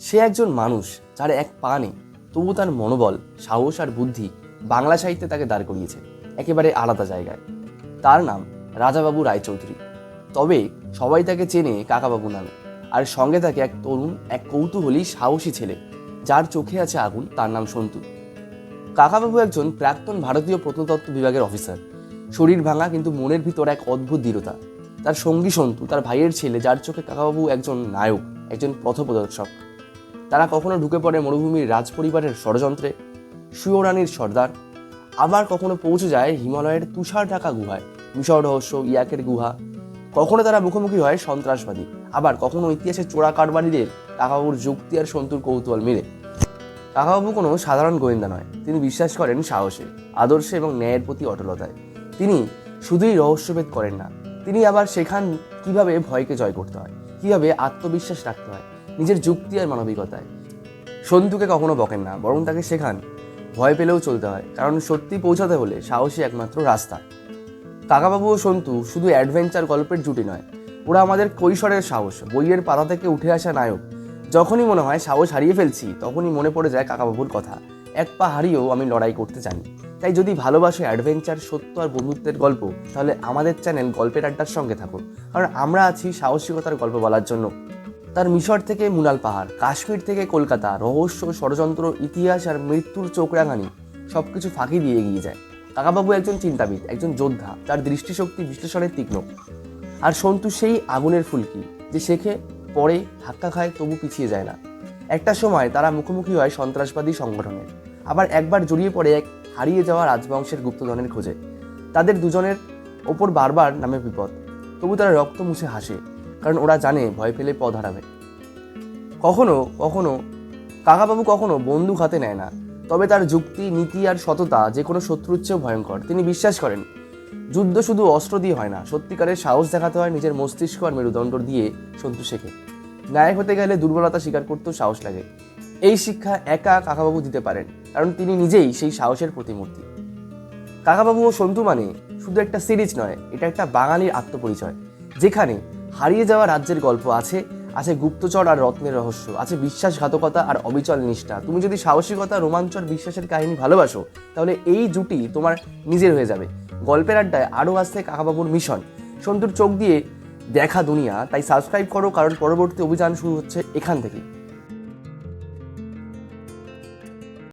সে একজন মানুষ যার এক পা নেই, তবু তার মনোবল, সাহস আর বুদ্ধি বাংলা সাহিত্যে তাকে দাঁড় করিয়েছে একেবারে আলাদা জায়গায়। তার নাম রাজাবাবু রায়চৌধুরী। তবে সবাই তাকে চেনে কাকাবাবু নামে। আর সঙ্গে থাকে এক তরুণ, এক কৌতূহলী, সাহসী ছেলে যার চোখে আছে আগুন, তার নাম সন্তু। কাকাবাবু একজন প্রাক্তন ভারতীয় প্রত্নতত্ত্ব বিভাগের অফিসার। শরীর ভাঙা, কিন্তু মনের ভিতর এক অদ্ভুত দৃঢ়তা। তার সঙ্গী সন্তু, তার ভাইয়ের ছেলে, যার চোখে কাকাবাবু একজন নায়ক, একজন পথপ্রদর্শক। তারা কখনো ঢুকে পড়ে মরুভূমির রাজপরিবারের ষড়যন্ত্রে, সুয়োরানির সর্দার, আবার কখনো পৌঁছে যায় হিমালয়ের তুষার ঢাকা গুহায়, মিশর রহস্য, ইয়াকের গুহা। কখনো তারা মুখোমুখি হয় সন্ত্রাসবাদী, আবার কখনো ইতিহাসের চোরা কারবারিদের কাকাবাবুর যুক্তি আর সন্তুর কৌতূহল মিলে। কাকাবাবু কোনো সাধারণ গোয়েন্দা নয়, তিনি বিশ্বাস করেন সাহসে, আদর্শে এবং ন্যায়ের প্রতি অটলতায়। তিনি শুধুই রহস্যভেদ করেন না, তিনি আবার শেখান কিভাবে ভয়কে জয় করতে হয়, কিভাবে আত্মবিশ্বাস রাখতে হয় নিজের যুক্তি আর মানবিকতায়। সন্তুকে কখনো বকেন না, বরং তাকে শেখান ভয় পেলেও চলতে হয়, কারণ সত্যি পৌঁছাতে হলে সাহসী একমাত্র রাস্তা। কাকাবাবু ও সন্তু শুধু অ্যাডভেঞ্চার গল্পের জুটি নয়, ওরা আমাদের কৈশোরের সাহস, বইয়ের পাতা থেকে উঠে আসা নায়ক। যখনই মনে হয় সাহস হারিয়ে ফেলছি, তখনই মনে পড়ে যায় কাকাবাবুর কথা, এক পা হারিয়েও আমি লড়াই করতে জানি। তাই যদি ভালোবাসো অ্যাডভেঞ্চার, সত্য আর বন্ধুত্বের গল্প, তাহলে আমাদের চ্যানেল গল্পের আড্ডার সঙ্গে থাকুন, কারণ আমরা আছি সাহসিকতার গল্প বলার জন্য। তার মিশর থেকে মুনাল পাহাড়, কাশ্মীর থেকে কলকাতা, রহস্য, ষড়যন্ত্র, ইতিহাস আর মৃত্যুর চোখরাঙানি সবকিছু ফাঁকি দিয়ে এগিয়ে যায়। কাকাবাবু একজন চিন্তাবিদ, একজন যোদ্ধা, তার দৃষ্টিশক্তি বিশ্লেষণের তীক্ষ্ণ। আর সন্তু সেই আগুনের ফুলকি, যে শেখে, পড়ে, ধাক্কা খায়, তবু পিছিয়ে যায় না। একটা সময় তারা মুখোমুখি হয় সন্ত্রাসবাদী সংগঠনের, আবার একবার জড়িয়ে পড়ে এক হারিয়ে যাওয়া রাজবংশের গুপ্তধনের খোঁজে। তাদের দুজনের ওপর বারবার নামে বিপদ, তবু তারা রক্ত মুছে হাসে, কারণ ওরা জানে ভয় পেলে পথ হারাবে। কখনো কখনো কাকাবাবু কখনো বন্দুক হাতে নেয় না, তবে তার যুক্তি, নীতি আর সততা যে কোনো শত্রুর চেয়েও ভয়ঙ্কর। তিনি বিশ্বাস করেন যুদ্ধ শুধু অস্ত্র দিয়ে হয় না, সত্যিকারের সাহস দেখাতে হয় নিজের মস্তিষ্ক আর মেরুদণ্ড দিয়ে। সন্তু শেখে নায়ক হতে গেলে দুর্বলতা স্বীকার করতেও সাহস লাগে। এই শিক্ষা একা কাকাবাবু দিতে পারেন, কারণ তিনি নিজেই সেই সাহসের প্রতিমূর্তি। কাকাবাবু ও সন্তু মানে শুধু একটা সিরিজ নয়, এটা একটা বাঙালির আত্মপরিচয়, যেখানে হারিয়ে যাওয়া রাজ্যের গল্প আছে, আছে গুপ্তচর আর রত্নের রহস্য, আছে বিশ্বাসঘাতকতা আর অবিচল নিষ্ঠা। তুমি যদি সাহসিকতা, রোমাঞ্চ আর বিশ্বাসের কাহিনী ভালোবাসো, তাহলে এই জুটি তোমার নিজের হয়ে যাবে। গল্পের আড্ডায় আরও আসছে কাকাবাবুর মিশন, সন্তুর চোখ দিয়ে দেখা দুনিয়া। তাই সাবস্ক্রাইব করো, কারণ পরবর্তী অভিযান শুরু হচ্ছে এখান থেকেই।